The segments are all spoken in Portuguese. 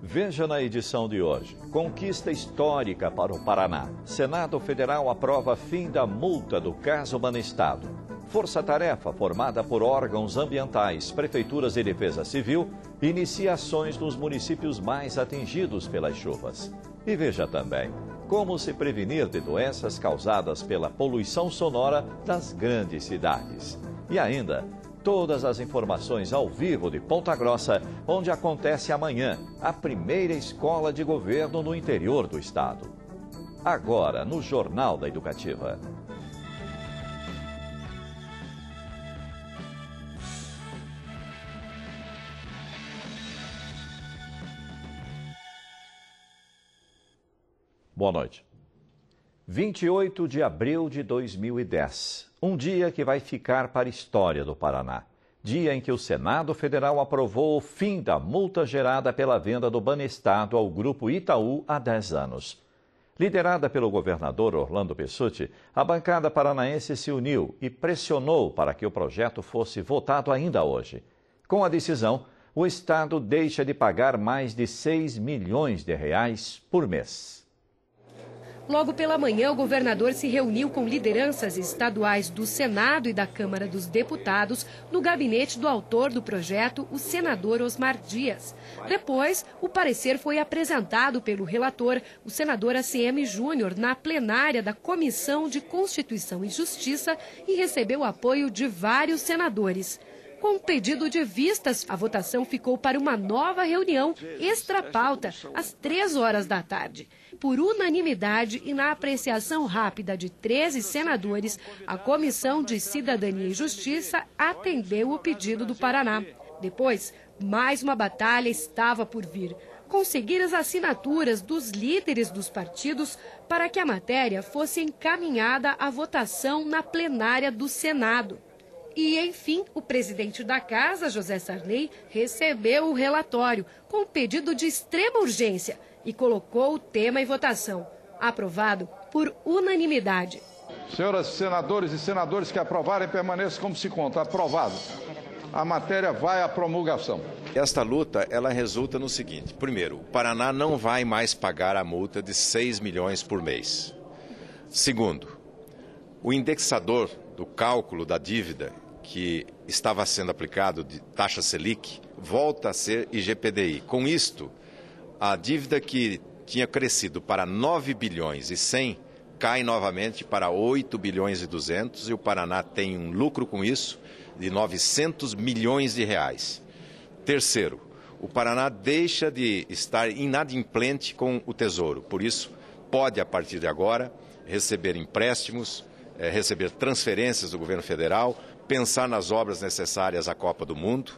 Veja na edição de hoje. Conquista histórica para o Paraná. Senado Federal aprova fim da multa do caso Banestado. Força-tarefa formada por órgãos ambientais, prefeituras e defesa civil inicia ações nos municípios mais atingidos pelas chuvas. E veja também como se prevenir de doenças causadas pela poluição sonora das grandes cidades. E ainda, todas as informações ao vivo de Ponta Grossa, onde acontece amanhã a primeira escola de governo no interior do estado. Agora, no Jornal da Educativa. Boa noite. 28 de abril de 2010, um dia que vai ficar para a história do Paraná. Dia em que o Senado Federal aprovou o fim da multa gerada pela venda do Banestado ao Grupo Itaú há 10 anos. Liderada pelo governador Orlando Pessutti, a bancada paranaense se uniu e pressionou para que o projeto fosse votado ainda hoje. Com a decisão, o Estado deixa de pagar mais de 6 milhões de reais por mês. Logo pela manhã, o governador se reuniu com lideranças estaduais do Senado e da Câmara dos Deputados no gabinete do autor do projeto, o senador Osmar Dias. Depois, o parecer foi apresentado pelo relator, o senador ACM Júnior, na plenária da Comissão de Constituição e Justiça e recebeu o apoio de vários senadores. Com o pedido de vistas, a votação ficou para uma nova reunião extra-pauta, às 3 horas da tarde. Por unanimidade e na apreciação rápida de 13 senadores, a Comissão de Cidadania e Justiça atendeu o pedido do Paraná. Depois, mais uma batalha estava por vir. Conseguir as assinaturas dos líderes dos partidos para que a matéria fosse encaminhada à votação na plenária do Senado. E, enfim, o presidente da Casa, José Sarney, recebeu o relatório com um pedido de extrema urgência e colocou o tema em votação. Aprovado por unanimidade. Senhoras senadores e senadores que aprovarem, permaneçam como se conta. Aprovado. A matéria vai à promulgação. Esta luta, ela resulta no seguinte. Primeiro, o Paraná não vai mais pagar a multa de 6 milhões por mês. Segundo, o indexador do cálculo da dívida que estava sendo aplicado de taxa Selic, volta a ser IGPDI. Com isto, a dívida que tinha crescido para 9 bilhões e 100 cai novamente para 8 bilhões e 200 e o Paraná tem um lucro com isso de 900 milhões de reais. Terceiro, o Paraná deixa de estar inadimplente com o Tesouro. Por isso, pode, a partir de agora, receber empréstimos, receber transferências do governo federal, pensar nas obras necessárias à Copa do Mundo.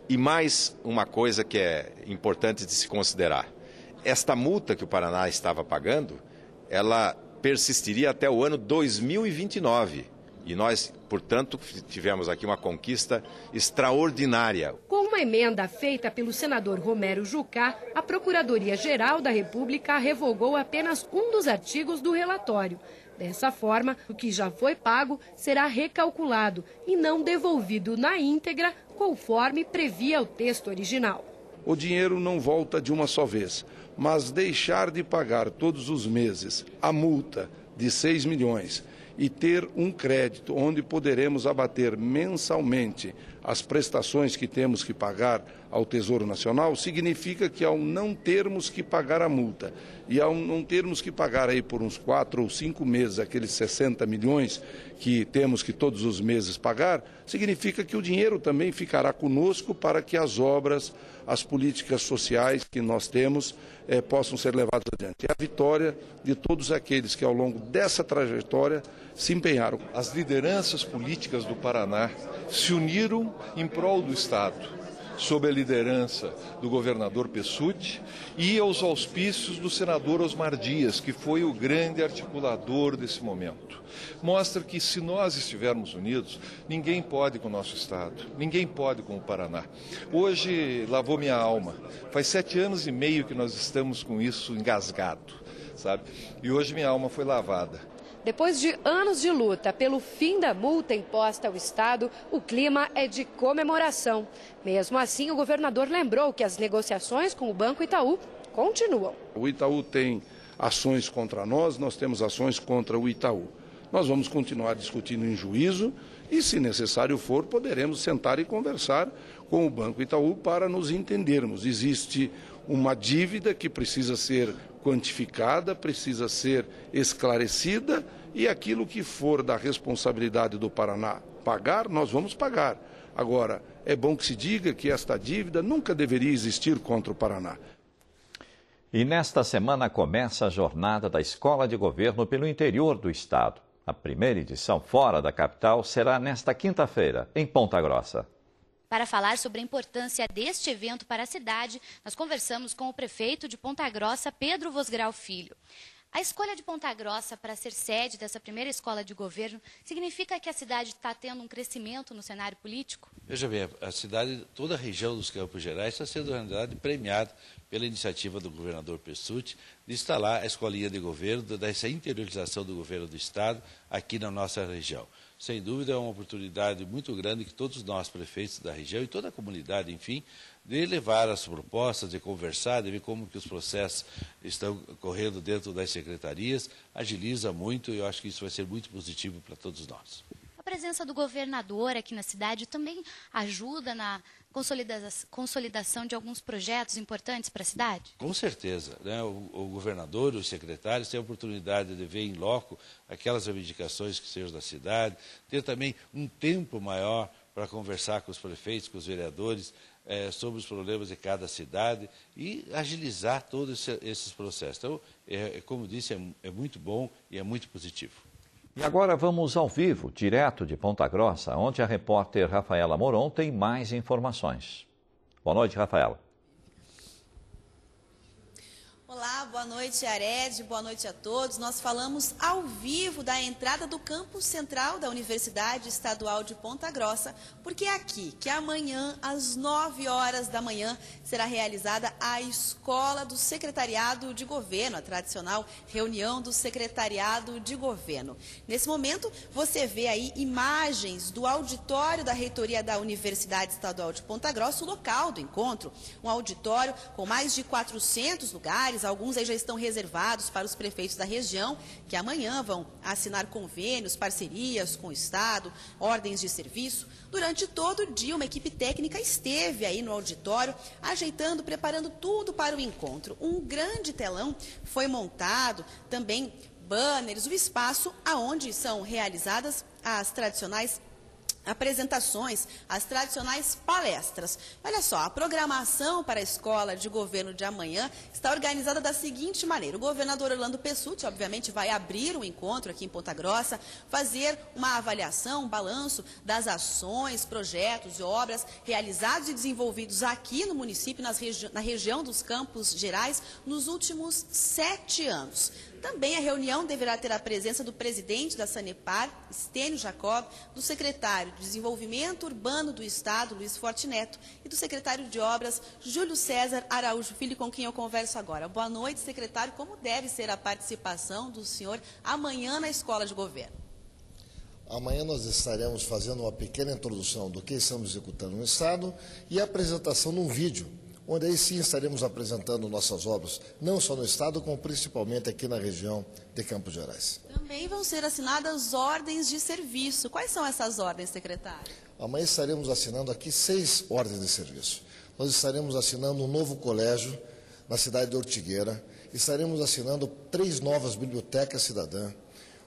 E mais uma coisa que é importante de se considerar. Esta multa que o Paraná estava pagando, ela persistiria até o ano 2029. E nós, portanto, tivemos aqui uma conquista extraordinária. Com uma emenda feita pelo senador Romero Jucá, a Procuradoria-Geral da República revogou apenas um dos artigos do relatório. Dessa forma, o que já foi pago será recalculado e não devolvido na íntegra, conforme previa o texto original. O dinheiro não volta de uma só vez, mas deixar de pagar todos os meses a multa de 6 milhões e ter um crédito onde poderemos abater mensalmente as prestações que temos que pagar ao Tesouro Nacional, significa que ao não termos que pagar a multa e ao não termos que pagar aí por uns 4 ou 5 meses aqueles 60 milhões que temos que todos os meses pagar, significa que o dinheiro também ficará conosco para que as obras, as políticas sociais que nós temos possam ser levadas adiante. É a vitória de todos aqueles que ao longo dessa trajetória se empenharam. As lideranças políticas do Paraná se uniram em prol do Estado, sob a liderança do governador Pessutti e aos auspícios do senador Osmar Dias, que foi o grande articulador desse momento. Mostra que se nós estivermos unidos, ninguém pode com o nosso Estado, ninguém pode com o Paraná. Hoje lavou minha alma. Faz 7 anos e meio que nós estamos com isso engasgado, sabe? E hoje minha alma foi lavada. Depois de anos de luta pelo fim da multa imposta ao Estado, o clima é de comemoração. Mesmo assim, o governador lembrou que as negociações com o Banco Itaú continuam. O Itaú tem ações contra nós, nós temos ações contra o Itaú. Nós vamos continuar discutindo em juízo e, se necessário for, poderemos sentar e conversar com o Banco Itaú para nos entendermos. Existe uma dívida que precisa ser quantificada, precisa ser esclarecida e aquilo que for da responsabilidade do Paraná pagar, nós vamos pagar. Agora, é bom que se diga que esta dívida nunca deveria existir contra o Paraná. E nesta semana começa a jornada da Escola de Governo pelo interior do estado. A primeira edição fora da capital será nesta quinta-feira, em Ponta Grossa. Para falar sobre a importância deste evento para a cidade, nós conversamos com o prefeito de Ponta Grossa, Pedro Vosgrau Filho. A escolha de Ponta Grossa para ser sede dessa primeira escola de governo significa que a cidade está tendo um crescimento no cenário político? Veja bem, a cidade, toda a região dos Campos Gerais está sendo, na realidade, premiada pela iniciativa do governador Pessutti de instalar a escolinha de governo, dessa interiorização do governo do Estado aqui na nossa região. Sem dúvida, é uma oportunidade muito grande que todos nós, prefeitos da região e toda a comunidade, enfim, de levar as propostas, de conversar, de ver como que os processos estão correndo dentro das secretarias, agiliza muito e eu acho que isso vai ser muito positivo para todos nós. A presença do governador aqui na cidade também ajuda na consolidação de alguns projetos importantes para a cidade? Com certeza, né? O governador e os secretários têm a oportunidade de ver em loco aquelas reivindicações que sejam da cidade, ter também um tempo maior para conversar com os prefeitos, com os vereadores, sobre os problemas de cada cidade e agilizar todos esses processos. Então, como disse, é muito bom e é muito positivo. E agora vamos ao vivo, direto de Ponta Grossa, onde a repórter Rafaela Moron tem mais informações. Boa noite, Rafaela. Olá, boa noite, Ared, boa noite a todos. Nós falamos ao vivo da entrada do campus central da Universidade Estadual de Ponta Grossa, porque é aqui que amanhã, às 9 horas da manhã, será realizada a Escola do Secretariado de Governo, a tradicional reunião do Secretariado de Governo. Nesse momento, você vê aí imagens do auditório da reitoria da Universidade Estadual de Ponta Grossa, o local do encontro, um auditório com mais de 400 lugares. Alguns aí já estão reservados para os prefeitos da região, que amanhã vão assinar convênios, parcerias com o Estado, ordens de serviço. Durante todo o dia, uma equipe técnica esteve aí no auditório, ajeitando, preparando tudo para o encontro. Um grande telão foi montado, também banners, o espaço aonde são realizadas as tradicionais apresentações, as tradicionais palestras. Olha só, a programação para a Escola de Governo de amanhã está organizada da seguinte maneira. O governador Orlando Pessutti, obviamente, vai abrir o encontro aqui em Ponta Grossa, fazer uma avaliação, um balanço das ações, projetos e obras realizados e desenvolvidos aqui no município, na região dos Campos Gerais, nos últimos 7 anos. Também a reunião deverá ter a presença do presidente da Sanepar, Estênio Jacob, do secretário de Desenvolvimento Urbano do Estado, Luiz Forte Neto, e do secretário de Obras, Júlio César Araújo Filho, com quem eu converso agora. Boa noite, secretário. Como deve ser a participação do senhor amanhã na Escola de Governo? Amanhã nós estaremos fazendo uma pequena introdução do que estamos executando no Estado e a apresentação de um vídeo, onde aí sim estaremos apresentando nossas obras, não só no Estado, como principalmente aqui na região de Campos Gerais. Também vão ser assinadas ordens de serviço. Quais são essas ordens, secretário? Amanhã estaremos assinando aqui 6 ordens de serviço. Nós estaremos assinando um novo colégio na cidade de Ortigueira, estaremos assinando 3 novas bibliotecas cidadãs,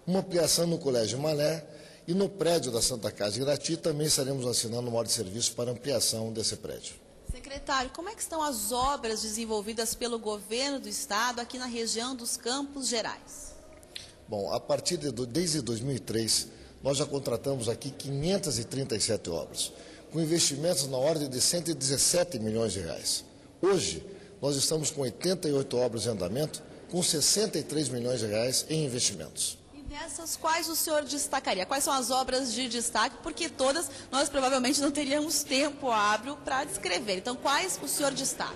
uma ampliação no Colégio Malé e no prédio da Santa Casa Irati também estaremos assinando uma ordem de serviço para ampliação desse prédio. Secretário, como é que estão as obras desenvolvidas pelo governo do Estado aqui na região dos Campos Gerais? Bom, desde 2003, nós já contratamos aqui 537 obras, com investimentos na ordem de 117 milhões de reais. Hoje, nós estamos com 88 obras em andamento, com 63 milhões de reais em investimentos. Dessas, quais o senhor destacaria? Quais são as obras de destaque? Porque todas nós provavelmente não teríamos tempo hábil para descrever. Então, quais o senhor destaca?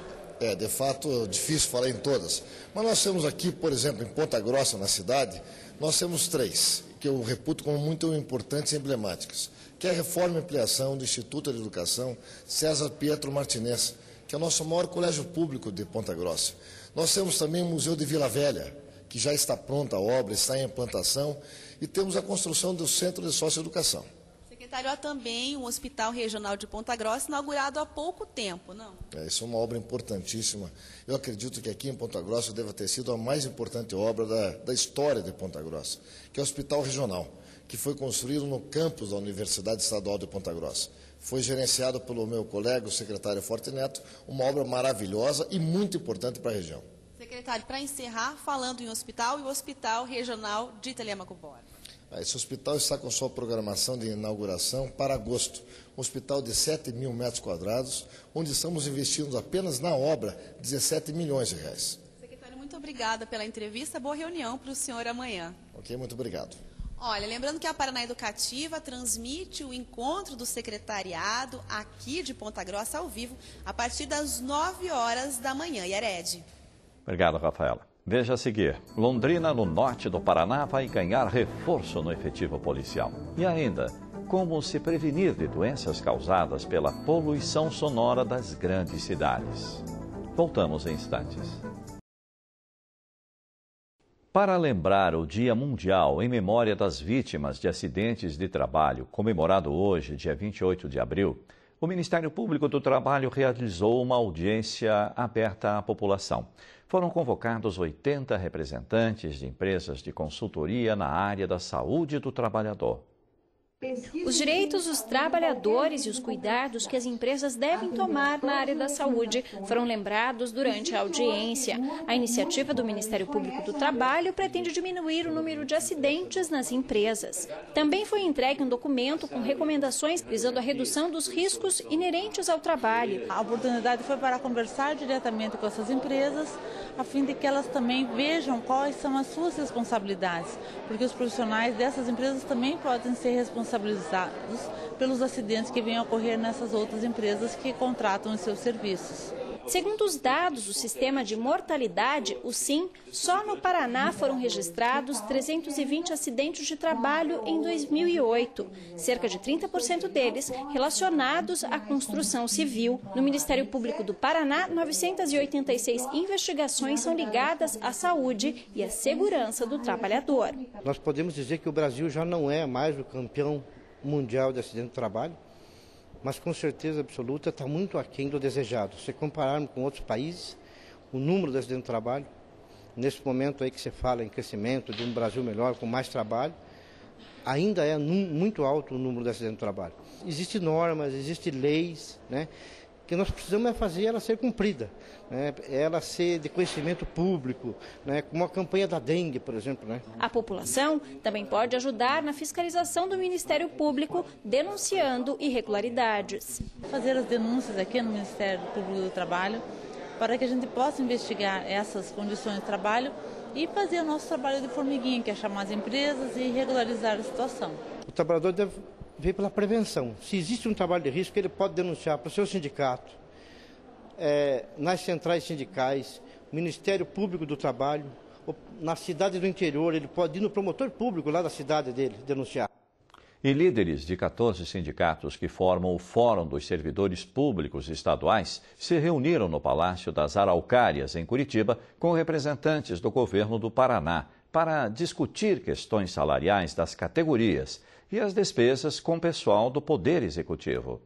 De fato, é difícil falar em todas. Mas nós temos aqui, por exemplo, em Ponta Grossa, na cidade, Nós temos 3, que eu reputo como muito importantes e emblemáticas, que é a reforma e ampliação do Instituto de Educação César Pietro Martinez, que é o nosso maior colégio público de Ponta Grossa. Nós temos também o Museu de Vila Velha, que já está pronta a obra, está em implantação, e temos a construção do Centro de Socioeducação. Secretário, há também um Hospital Regional de Ponta Grossa inaugurado há pouco tempo, não? Isso é uma obra importantíssima. Eu acredito que aqui em Ponta Grossa deva ter sido a mais importante obra da história de Ponta Grossa, que é o Hospital Regional, que foi construído no campus da Universidade Estadual de Ponta Grossa. Foi gerenciado pelo meu colega, o secretário Forte Neto, uma obra maravilhosa e muito importante para a região. Secretário, para encerrar, falando em hospital e o Hospital Regional de Telêmaco Borba. Esse hospital está com sua programação de inauguração para agosto. Um hospital de 7 mil metros quadrados, onde estamos investindo apenas na obra 17 milhões de reais. Secretário, muito obrigada pela entrevista. Boa reunião para o senhor amanhã. Ok, muito obrigado. Olha, lembrando que a Paraná Educativa transmite o encontro do secretariado aqui de Ponta Grossa ao vivo a partir das 9 horas da manhã. Yared. Obrigado, Rafaela. Veja a seguir, Londrina, no norte do Paraná, vai ganhar reforço no efetivo policial. E ainda, como se prevenir de doenças causadas pela poluição sonora das grandes cidades. Voltamos em instantes. Para lembrar o Dia Mundial em memória das vítimas de acidentes de trabalho, comemorado hoje, dia 28 de abril, o Ministério Público do Trabalho realizou uma audiência aberta à população. Foram convocados 80 representantes de empresas de consultoria na área da saúde do trabalhador. Os direitos dos trabalhadores e os cuidados que as empresas devem tomar na área da saúde foram lembrados durante a audiência. A iniciativa do Ministério Público do Trabalho pretende diminuir o número de acidentes nas empresas. Também foi entregue um documento com recomendações visando a redução dos riscos inerentes ao trabalho. A oportunidade foi para conversar diretamente com essas empresas, a fim de que elas também vejam quais são as suas responsabilidades, porque os profissionais dessas empresas também podem ser responsabilizados pelos acidentes que vêm a ocorrer nessas outras empresas que contratam os seus serviços. Segundo os dados do Sistema de Mortalidade, o SIM, só no Paraná foram registrados 320 acidentes de trabalho em 2008, cerca de 30% deles relacionados à construção civil. No Ministério Público do Paraná, 986 investigações são ligadas à saúde e à segurança do trabalhador. Nós podemos dizer que o Brasil já não é mais o campeão mundial de acidente de trabalho, mas com certeza absoluta está muito aquém do desejado. Se compararmos com outros países, o número de acidentes de trabalho, nesse momento aí que se fala em crescimento de um Brasil melhor, com mais trabalho, ainda é muito alto o número de acidentes de trabalho. Existem normas, existem leis, né, que nós precisamos fazer ela ser cumprida, né, ela ser de conhecimento público, né, como a campanha da dengue, por exemplo. Né. A população também pode ajudar na fiscalização do Ministério Público, denunciando irregularidades. Fazer as denúncias aqui no Ministério Público do Trabalho, para que a gente possa investigar essas condições de trabalho e fazer o nosso trabalho de formiguinha, que é chamar as empresas e regularizar a situação. O trabalhador deve vir pela prevenção. Se existe um trabalho de risco, ele pode denunciar para o seu sindicato, nas centrais sindicais, Ministério Público do Trabalho, na cidade do interior, ele pode ir no promotor público lá da cidade dele denunciar. E líderes de 14 sindicatos que formam o Fórum dos Servidores Públicos Estaduais se reuniram no Palácio das Araucárias, em Curitiba, com representantes do governo do Paraná, para discutir questões salariais das categorias e as despesas com o pessoal do Poder Executivo.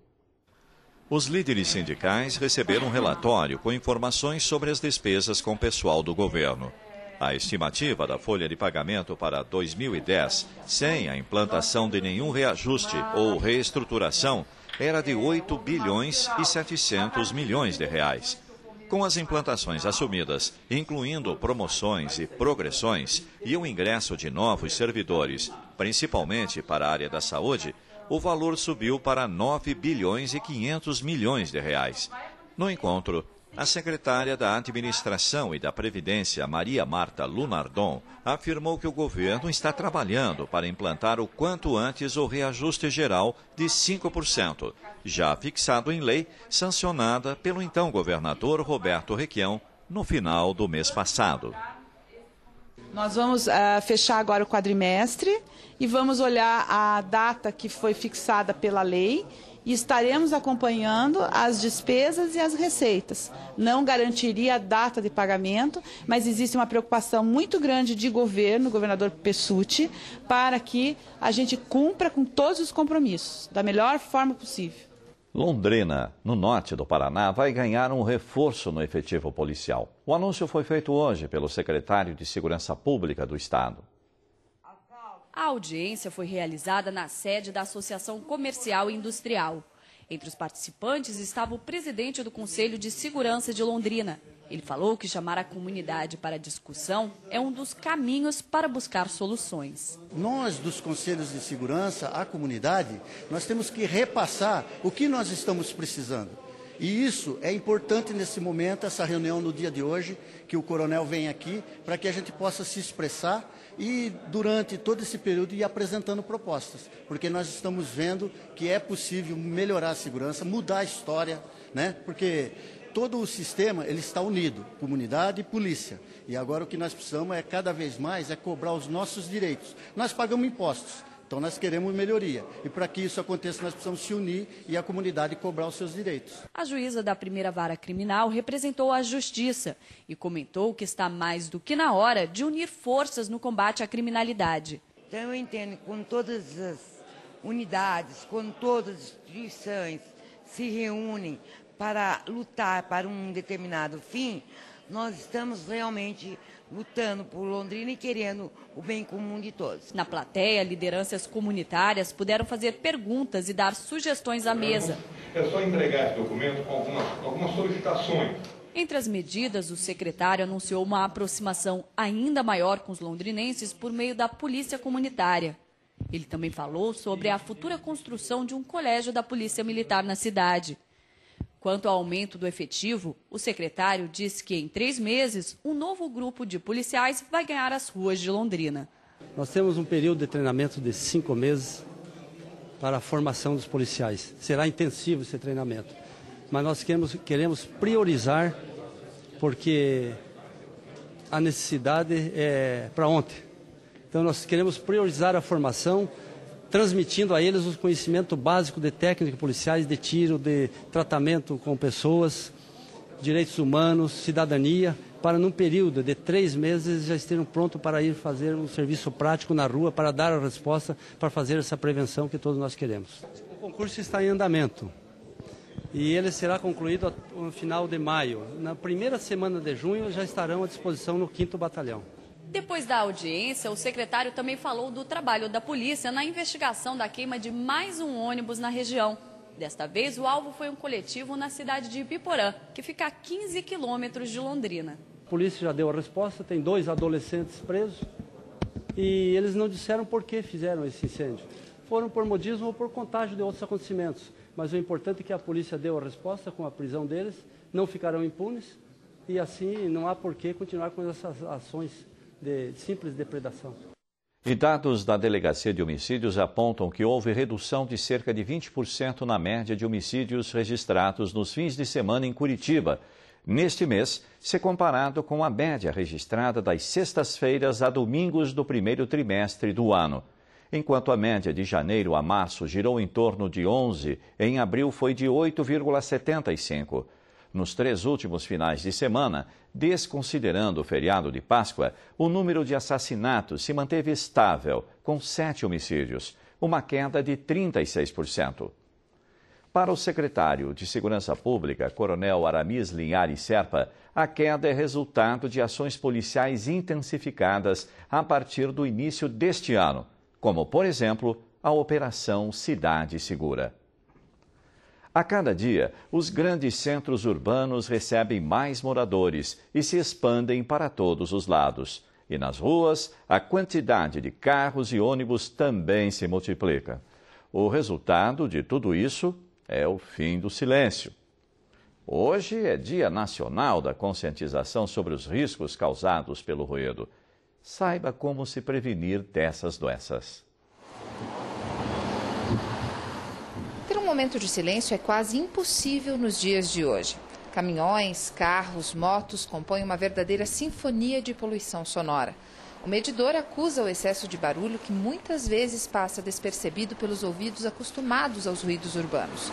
Os líderes sindicais receberam um relatório com informações sobre as despesas com o pessoal do governo. A estimativa da folha de pagamento para 2010, sem a implantação de nenhum reajuste ou reestruturação, era de 8 bilhões e 700 milhões de reais. Com as implantações assumidas, incluindo promoções e progressões e o ingresso de novos servidores, principalmente para a área da saúde, o valor subiu para 9 bilhões e 500 milhões de reais. No encontro, a secretária da Administração e da Previdência, Maria Marta Lunardon, afirmou que o governo está trabalhando para implantar o quanto antes o reajuste geral de 5%, já fixado em lei, sancionada pelo então governador Roberto Requião no final do mês passado. Nós vamos fechar agora o quadrimestre e vamos olhar a data que foi fixada pela lei e estaremos acompanhando as despesas e as receitas. Não garantiria a data de pagamento, mas existe uma preocupação muito grande de governo, governador Pessutti, para que a gente cumpra com todos os compromissos, da melhor forma possível. Londrina, no norte do Paraná, vai ganhar um reforço no efetivo policial. O anúncio foi feito hoje pelo secretário de Segurança Pública do Estado. A audiência foi realizada na sede da Associação Comercial e Industrial. Entre os participantes estava o presidente do Conselho de Segurança de Londrina. Ele falou que chamar a comunidade para discussão é um dos caminhos para buscar soluções. Nós, dos Conselhos de Segurança, a comunidade, nós temos que repassar o que nós estamos precisando. E isso é importante nesse momento, essa reunião no dia de hoje, que o coronel vem aqui, para que a gente possa se expressar e, durante todo esse período, ir apresentando propostas. Porque nós estamos vendo que é possível melhorar a segurança, mudar a história, né? Porque todo o sistema ele está unido, comunidade e polícia. E agora o que nós precisamos é, cada vez mais, cobrar os nossos direitos. Nós pagamos impostos. Então, nós queremos melhoria. E para que isso aconteça, nós precisamos se unir e a comunidade cobrar os seus direitos. A juíza da primeira vara criminal representou a justiça e comentou que está mais do que na hora de unir forças no combate à criminalidade. Então, eu entendo que quando todas as unidades, quando todas as instituições se reúnem para lutar para um determinado fim, nós estamos realmente lutando por Londrina e querendo o bem comum de todos. Na plateia, lideranças comunitárias puderam fazer perguntas e dar sugestões à mesa. É só entregar esse documento com algumas solicitações. Entre as medidas, o secretário anunciou uma aproximação ainda maior com os londrinenses por meio da polícia comunitária. Ele também falou sobre a futura construção de um colégio da Polícia Militar na cidade. Quanto ao aumento do efetivo, o secretário disse que em 3 meses, um novo grupo de policiais vai ganhar as ruas de Londrina. Nós temos um período de treinamento de 5 meses para a formação dos policiais. Será intensivo esse treinamento, mas nós queremos priorizar, porque a necessidade é para ontem. Então nós queremos priorizar a formação, transmitindo a eles o conhecimento básico de técnicas policiais, de tiro, de tratamento com pessoas, direitos humanos, cidadania, para num período de 3 meses já estejam prontos para ir fazer um serviço prático na rua, para dar a resposta, para fazer essa prevenção que todos nós queremos. O concurso está em andamento e ele será concluído no final de maio. Na primeira semana de junho já estarão à disposição no 5º Batalhão. Depois da audiência, o secretário também falou do trabalho da polícia na investigação da queima de mais um ônibus na região. Desta vez, o alvo foi um coletivo na cidade de Ibiporã, que fica a 15 quilômetros de Londrina. A polícia já deu a resposta, tem 2 adolescentes presos e eles não disseram por que fizeram esse incêndio. Foram por modismo ou por contágio de outros acontecimentos. Mas o importante é que a polícia deu a resposta com a prisão deles, não ficarão impunes e assim não há por que continuar com essas ações de simples depredação. E dados da Delegacia de Homicídios apontam que houve redução de cerca de 20% na média de homicídios registrados nos fins de semana em Curitiba, neste mês, se comparado com a média registrada das sextas-feiras a domingos do primeiro trimestre do ano. Enquanto a média de janeiro a março girou em torno de 11, em abril foi de 8,75. Nos 3 últimos finais de semana, desconsiderando o feriado de Páscoa, o número de assassinatos se manteve estável, com 7 homicídios, uma queda de 36%. Para o secretário de Segurança Pública, Coronel Aramis Linhares Serpa, a queda é resultado de ações policiais intensificadas a partir do início deste ano, como, por exemplo, a Operação Cidade Segura. A cada dia, os grandes centros urbanos recebem mais moradores e se expandem para todos os lados. E nas ruas, a quantidade de carros e ônibus também se multiplica. O resultado de tudo isso é o fim do silêncio. Hoje é Dia Nacional da Conscientização sobre os riscos causados pelo ruído. Saiba como se prevenir dessas doenças. Ter um momento de silêncio é quase impossível nos dias de hoje. Caminhões, carros, motos compõem uma verdadeira sinfonia de poluição sonora. O medidor acusa o excesso de barulho que muitas vezes passa despercebido pelos ouvidos acostumados aos ruídos urbanos.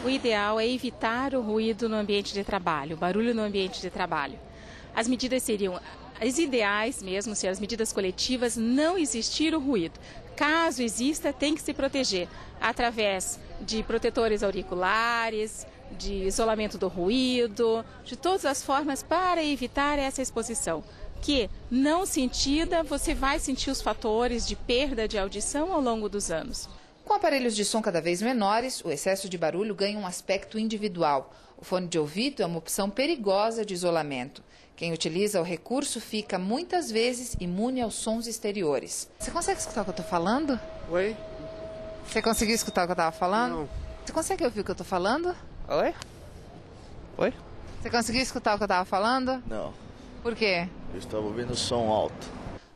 O ideal é evitar o ruído no ambiente de trabalho, o barulho no ambiente de trabalho. As medidas seriam as ideais mesmo, se as medidas coletivas, não existir o ruído. Caso exista, tem que se proteger através de protetores auriculares, de isolamento do ruído, de todas as formas para evitar essa exposição. Que, não sentida, você vai sentir os fatores de perda de audição ao longo dos anos. Com aparelhos de som cada vez menores, o excesso de barulho ganha um aspecto individual. O fone de ouvido é uma opção perigosa de isolamento. Quem utiliza o recurso fica, muitas vezes, imune aos sons exteriores. Você consegue escutar o que eu estou falando? Oi? Você conseguiu escutar o que eu estava falando? Não. Você consegue ouvir o que eu estou falando? Oi? Oi? Você conseguiu escutar o que eu estava falando? Não. Por quê? Eu estava ouvindo som alto.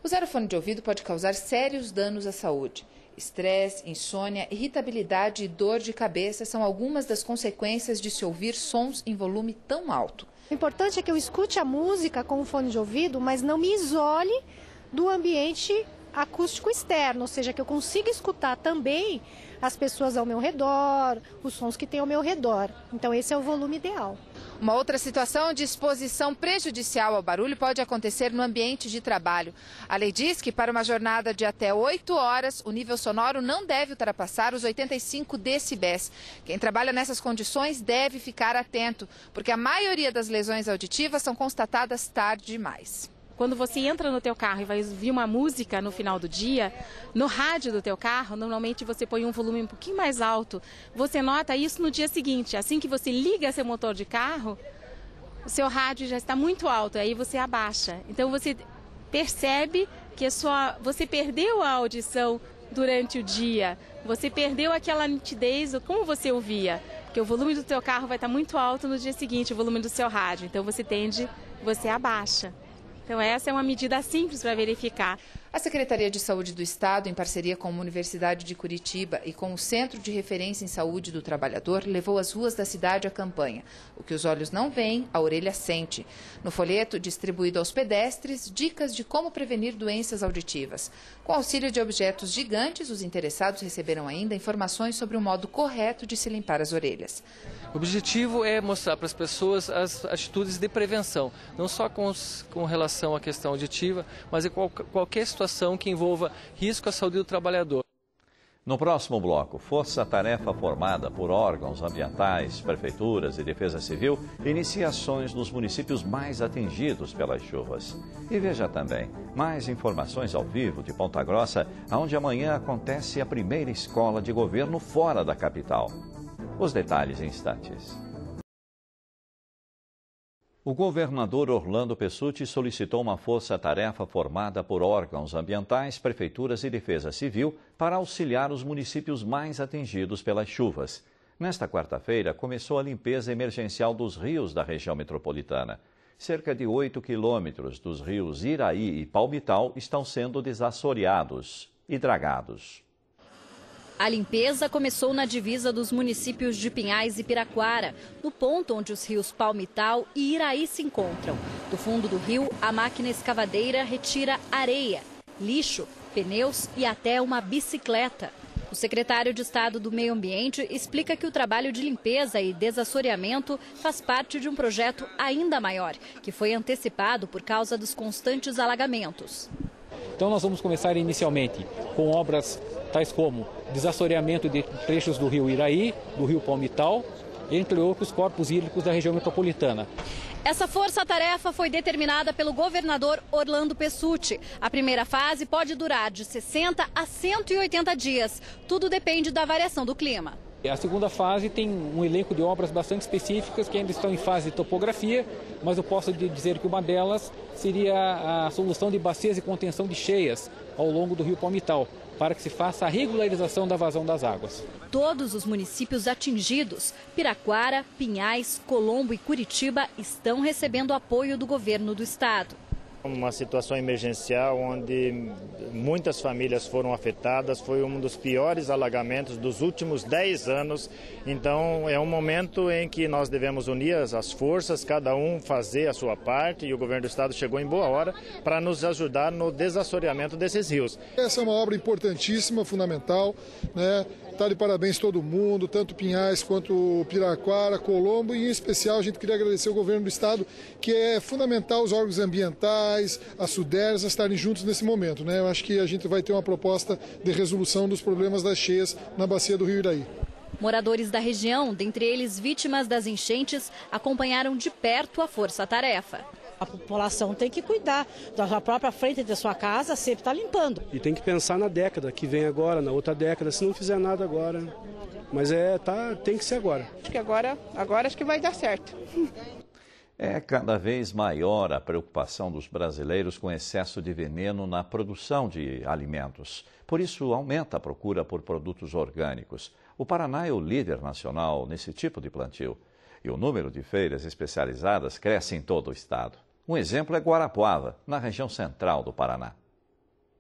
Usar o fone de ouvido pode causar sérios danos à saúde. Estresse, insônia, irritabilidade e dor de cabeça são algumas das consequências de se ouvir sons em volume tão alto. O importante é que eu escute a música com o fone de ouvido, mas não me isole do ambiente acústico externo, ou seja, que eu consiga escutar também as pessoas ao meu redor, os sons que tem ao meu redor. Então esse é o volume ideal. Uma outra situação de exposição prejudicial ao barulho pode acontecer no ambiente de trabalho. A lei diz que para uma jornada de até 8 horas, o nível sonoro não deve ultrapassar os 85 decibéis. Quem trabalha nessas condições deve ficar atento, porque a maioria das lesões auditivas são constatadas tarde demais. Quando você entra no teu carro e vai ouvir uma música no final do dia, no rádio do teu carro, normalmente você põe um volume um pouquinho mais alto. Você nota isso no dia seguinte. Assim que você liga seu motor de carro, o seu rádio já está muito alto, aí você abaixa. Então você percebe que você perdeu a audição durante o dia. Você perdeu aquela nitidez, como você ouvia. Porque o volume do teu carro vai estar muito alto no dia seguinte, o volume do seu rádio. Então você abaixa. Então essa é uma medida simples para verificar. A Secretaria de Saúde do Estado, em parceria com a Universidade de Curitiba e com o Centro de Referência em Saúde do Trabalhador, levou às ruas da cidade a campanha "O que os olhos não veem, a orelha sente". No folheto distribuído aos pedestres, dicas de como prevenir doenças auditivas. Com auxílio de objetos gigantes, os interessados receberam ainda informações sobre o modo correto de se limpar as orelhas. O objetivo é mostrar para as pessoas as atitudes de prevenção, não só com relação à questão auditiva, mas em qualquer situação que envolva risco à saúde do trabalhador. No próximo bloco, força-tarefa formada por órgãos ambientais, prefeituras e defesa civil inicia ações nos municípios mais atingidos pelas chuvas. E veja também mais informações ao vivo de Ponta Grossa, onde amanhã acontece a primeira escola de governo fora da capital. Os detalhes em instantes. O governador Orlando Pessutti solicitou uma força-tarefa formada por órgãos ambientais, prefeituras e defesa civil para auxiliar os municípios mais atingidos pelas chuvas. Nesta quarta-feira, começou a limpeza emergencial dos rios da região metropolitana. Cerca de 8 quilômetros dos rios Iraí e Palmital estão sendo desassoreados e dragados. A limpeza começou na divisa dos municípios de Pinhais e Piraquara, no ponto onde os rios Palmital e Iraí se encontram. Do fundo do rio, a máquina escavadeira retira areia, lixo, pneus e até uma bicicleta. O secretário de Estado do Meio Ambiente explica que o trabalho de limpeza e desassoreamento faz parte de um projeto ainda maior, que foi antecipado por causa dos constantes alagamentos. Então nós vamos começar inicialmente com obras tais como desassoreamento de trechos do rio Iraí, do rio Palmital, entre outros corpos hídricos da região metropolitana. Essa força-tarefa foi determinada pelo governador Orlando Pessutti. A primeira fase pode durar de 60 a 180 dias. Tudo depende da variação do clima. A segunda fase tem um elenco de obras bastante específicas que ainda estão em fase de topografia, mas eu posso dizer que uma delas seria a solução de bacias de contenção de cheias ao longo do rio Palmital, para que se faça a regularização da vazão das águas. Todos os municípios atingidos, Piraquara, Pinhais, Colombo e Curitiba, estão recebendo apoio do governo do estado. Uma situação emergencial onde muitas famílias foram afetadas, foi um dos piores alagamentos dos últimos 10 anos. Então é um momento em que nós devemos unir as forças, cada um fazer a sua parte, e o governo do estado chegou em boa hora para nos ajudar no desassoreamento desses rios. Essa é uma obra importantíssima, fundamental, né? Tá de parabéns todo mundo, tanto Pinhais quanto Piraquara, Colombo, e em especial a gente queria agradecer ao governo do estado, que é fundamental os órgãos ambientais, a SUDERS estarem juntos nesse momento, né? Eu acho que a gente vai ter uma proposta de resolução dos problemas das cheias na bacia do Rio Iraí. Moradores da região, dentre eles vítimas das enchentes, acompanharam de perto a força-tarefa. A população tem que cuidar da própria frente da sua casa, sempre está limpando. E tem que pensar na década que vem agora, na outra década, se não fizer nada agora. Mas tem que ser agora. Acho que agora acho que vai dar certo. É cada vez maior a preocupação dos brasileiros com excesso de veneno na produção de alimentos. Por isso, aumenta a procura por produtos orgânicos. O Paraná é o líder nacional nesse tipo de plantio. E o número de feiras especializadas cresce em todo o estado. Um exemplo é Guarapuava, na região central do Paraná.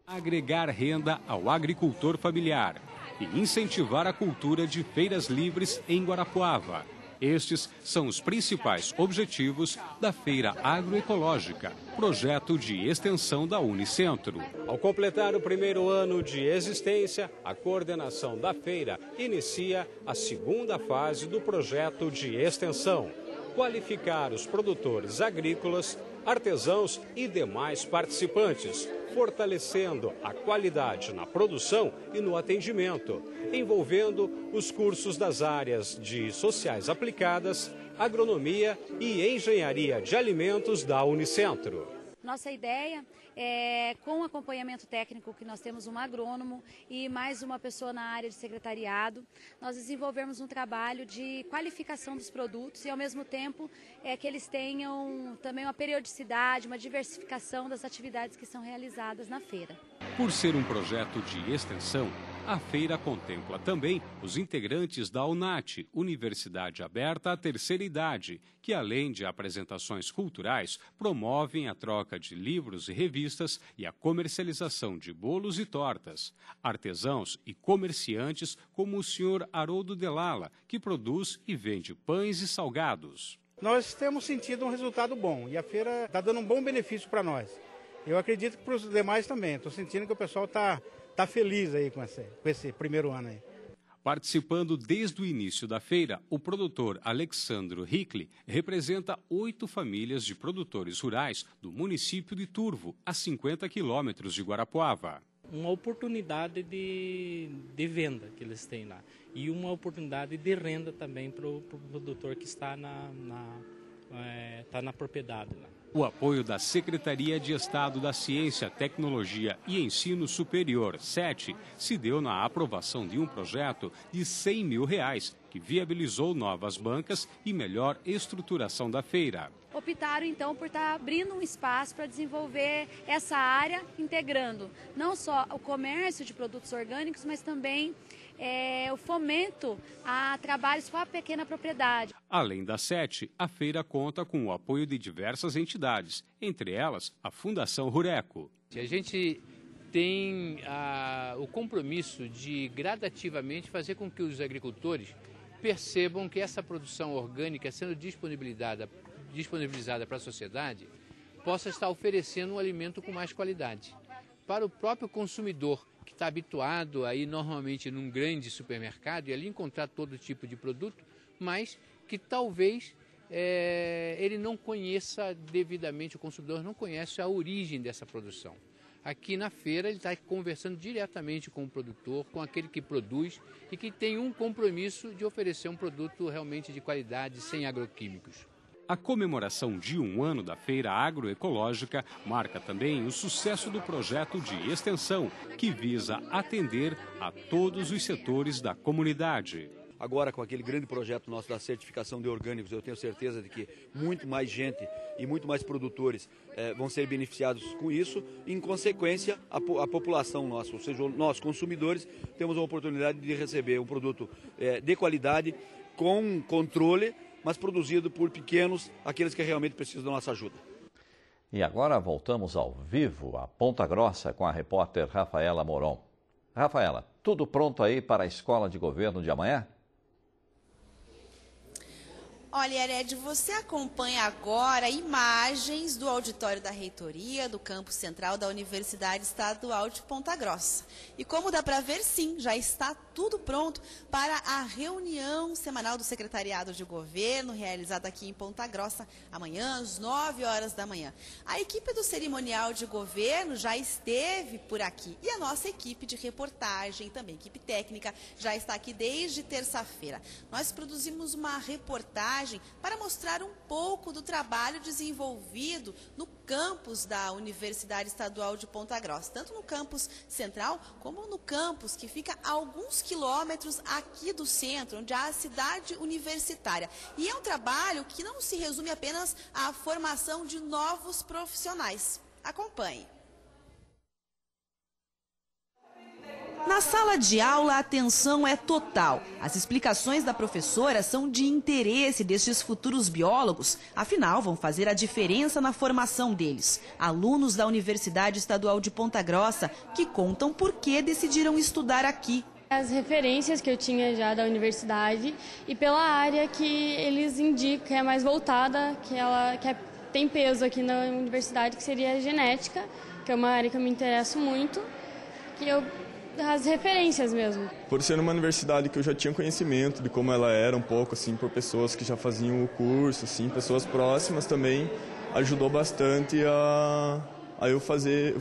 Agregar renda ao agricultor familiar e incentivar a cultura de feiras livres em Guarapuava. Estes são os principais objetivos da Feira Agroecológica, projeto de extensão da Unicentro. Ao completar o primeiro ano de existência, a coordenação da feira inicia a segunda fase do projeto de extensão. Qualificar os produtores agrícolas, artesãos e demais participantes, fortalecendo a qualidade na produção e no atendimento, envolvendo os cursos das áreas de sociais aplicadas, agronomia e engenharia de alimentos da Unicentro. Nossa ideia é, com o acompanhamento técnico, que nós temos um agrônomo e mais uma pessoa na área de secretariado, nós desenvolvermos um trabalho de qualificação dos produtos e, ao mesmo tempo, que eles tenham também uma periodicidade, uma diversificação das atividades que são realizadas na feira. Por ser um projeto de extensão, a feira contempla também os integrantes da UNAT, Universidade Aberta à Terceira Idade, que, além de apresentações culturais, promovem a troca de livros e revistas e a comercialização de bolos e tortas. Artesãos e comerciantes como o senhor Haroldo Delala, que produz e vende pães e salgados. Nós temos sentido um resultado bom e a feira está dando um bom benefício para nós. Eu acredito que para os demais também. Estou sentindo que o pessoal está feliz aí com esse primeiro ano aí. Participando desde o início da feira, o produtor Alexandro Hickley representa 8 famílias de produtores rurais do município de Turvo, a 50 quilômetros de Guarapuava. Uma oportunidade de venda que eles têm lá e uma oportunidade de renda também para o produtor que está na propriedade lá. O apoio da Secretaria de Estado da Ciência, Tecnologia e Ensino Superior, SET, se deu na aprovação de um projeto de R$100 mil, que viabilizou novas bancas e melhor estruturação da feira. Optaram, então, por estar abrindo um espaço para desenvolver essa área, integrando não só o comércio de produtos orgânicos, mas também o fomento a trabalhos com a pequena propriedade. Além da SET, a feira conta com o apoio de diversas entidades, entre elas a Fundação Rureco. A gente tem o compromisso de gradativamente fazer com que os agricultores percebam que essa produção orgânica, sendo disponibilizada para a sociedade, possa estar oferecendo um alimento com mais qualidade. Para o próprio consumidor, que está habituado a ir normalmente num grande supermercado e ali encontrar todo tipo de produto, mas que talvez ele não conheça devidamente, o consumidor não conhece a origem dessa produção. Aqui na feira ele está conversando diretamente com o produtor, com aquele que produz e que tem um compromisso de oferecer um produto realmente de qualidade, sem agroquímicos. A comemoração de um ano da Feira Agroecológica marca também o sucesso do projeto de extensão, que visa atender a todos os setores da comunidade. Agora, com aquele grande projeto nosso da certificação de orgânicos, eu tenho certeza de que muito mais gente e muito mais produtores vão ser beneficiados com isso. Em consequência, a população nossa, ou seja, nós consumidores, temos a oportunidade de receber um produto de qualidade, com controle, mas produzido por pequenos, aqueles que realmente precisam da nossa ajuda. E agora voltamos ao vivo, a Ponta Grossa, com a repórter Rafaela Moron. Rafaela, tudo pronto aí para a Escola de Governo de amanhã? Olha, Hered, você acompanha agora imagens do auditório da reitoria do campus central da Universidade Estadual de Ponta Grossa. E como dá para ver, sim, já está tudo pronto para a reunião semanal do Secretariado de Governo, realizada aqui em Ponta Grossa, amanhã às 9 horas da manhã. A equipe do cerimonial de governo já esteve por aqui e a nossa equipe de reportagem, também equipe técnica, já está aqui desde terça-feira. Nós produzimos uma reportagem para mostrar um pouco do trabalho desenvolvido no campus da Universidade Estadual de Ponta Grossa, tanto no campus central como no campus que fica a alguns quilômetros aqui do centro, onde há a cidade universitária. E é um trabalho que não se resume apenas à formação de novos profissionais. Acompanhe. Na sala de aula, a atenção é total. As explicações da professora são de interesse destes futuros biólogos, afinal, vão fazer a diferença na formação deles. Alunos da Universidade Estadual de Ponta Grossa, que contam por que decidiram estudar aqui. As referências que eu tinha já da universidade e pela área que eles indicam, que é mais voltada, que tem peso aqui na universidade, que seria a genética, que é uma área que eu me interesso muito, as referências mesmo. Por ser uma universidade que eu já tinha conhecimento de como ela era um pouco, assim, por pessoas que já faziam o curso, assim, pessoas próximas também, ajudou bastante a eu fazer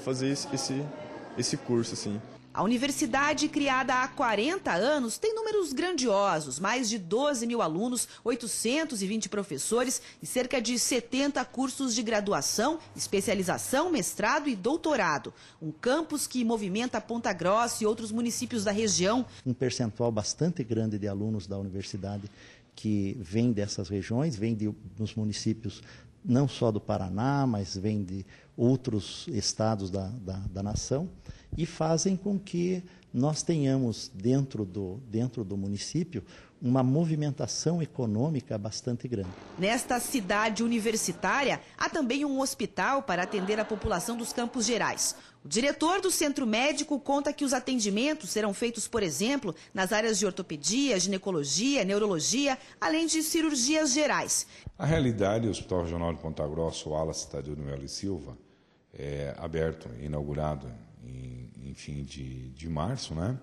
esse curso, assim. A universidade, criada há 40 anos, tem números grandiosos, mais de 12 mil alunos, 820 professores e cerca de 70 cursos de graduação, especialização, mestrado e doutorado. Um campus que movimenta Ponta Grossa e outros municípios da região. Um percentual bastante grande de alunos da universidade que vem dessas regiões, vem dos municípios não só do Paraná, mas vem de outros estados da nação, e fazem com que nós tenhamos dentro do município uma movimentação econômica bastante grande. Nesta cidade universitária, há também um hospital para atender a população dos Campos Gerais. O diretor do centro médico conta que os atendimentos serão feitos, por exemplo, nas áreas de ortopedia, ginecologia, neurologia, além de cirurgias gerais. A realidade, o Hospital Regional de Ponta Grossa, o Wallace Tadeu de Melo e Silva, é aberto, inaugurado em fim de março, né?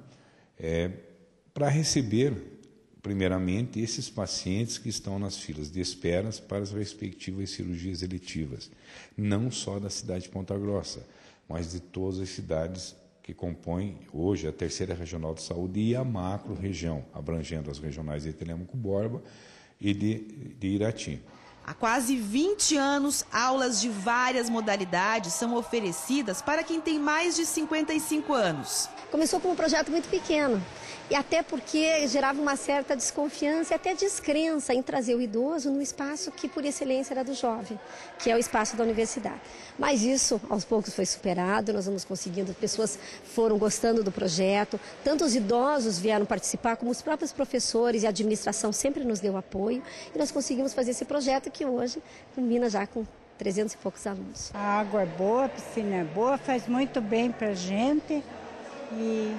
Para receber, primeiramente, esses pacientes que estão nas filas de espera para as respectivas cirurgias eletivas, não só da cidade de Ponta Grossa, mas de todas as cidades que compõem hoje a terceira regional de saúde e a macro-região, abrangendo as regionais de Telêmaco Borba e de Irati. Há quase 20 anos, aulas de várias modalidades são oferecidas para quem tem mais de 55 anos. Começou como um projeto muito pequeno, e até porque gerava uma certa desconfiança e até descrença em trazer o idoso no espaço que por excelência era do jovem, que é o espaço da universidade. Mas isso aos poucos foi superado, nós vamos conseguindo, as pessoas foram gostando do projeto, tanto os idosos vieram participar, como os próprios professores e a administração sempre nos deu apoio, e nós conseguimos fazer esse projeto que hoje combina já com 300 e poucos alunos. A água é boa, a piscina é boa, faz muito bem para a gente, e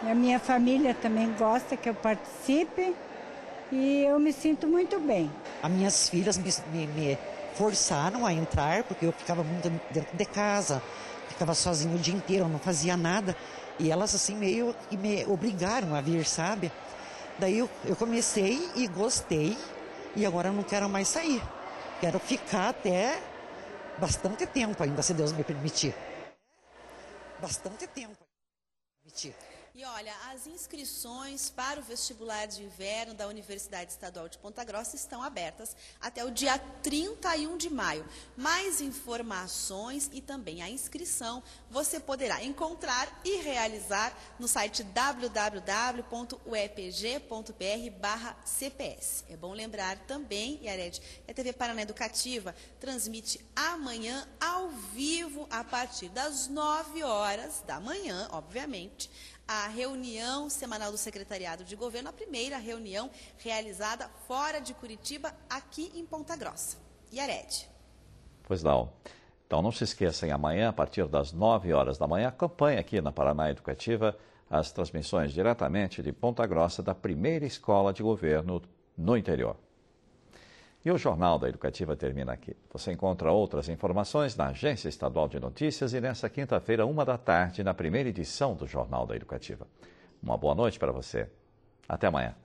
a minha família também gosta que eu participe e eu me sinto muito bem. As minhas filhas me forçaram a entrar porque eu ficava muito dentro de casa, ficava sozinha o dia inteiro, não fazia nada. E elas assim meio que me obrigaram a vir, sabe? Daí eu comecei e gostei e agora eu não quero mais sair. Quero ficar até bastante tempo ainda, se Deus me permitir. Bastante tempo. E olha, as inscrições para o vestibular de inverno da Universidade Estadual de Ponta Grossa estão abertas até o dia 31 de maio. Mais informações e também a inscrição você poderá encontrar e realizar no site www.uepg.br/CPS. É bom lembrar também, Yared, a TV Paraná Educativa transmite amanhã ao vivo a partir das 9 horas da manhã, obviamente, a reunião semanal do Secretariado de Governo, a primeira reunião realizada fora de Curitiba, aqui em Ponta Grossa. Yared. Pois não. Então não se esqueçam, amanhã, a partir das 9 horas da manhã, acompanhe aqui na Paraná Educativa as transmissões diretamente de Ponta Grossa da primeira escola de governo no interior. E o Jornal da Educativa termina aqui. Você encontra outras informações na Agência Estadual de Notícias e nesta quinta-feira, 13h, na primeira edição do Jornal da Educativa. Uma boa noite para você. Até amanhã.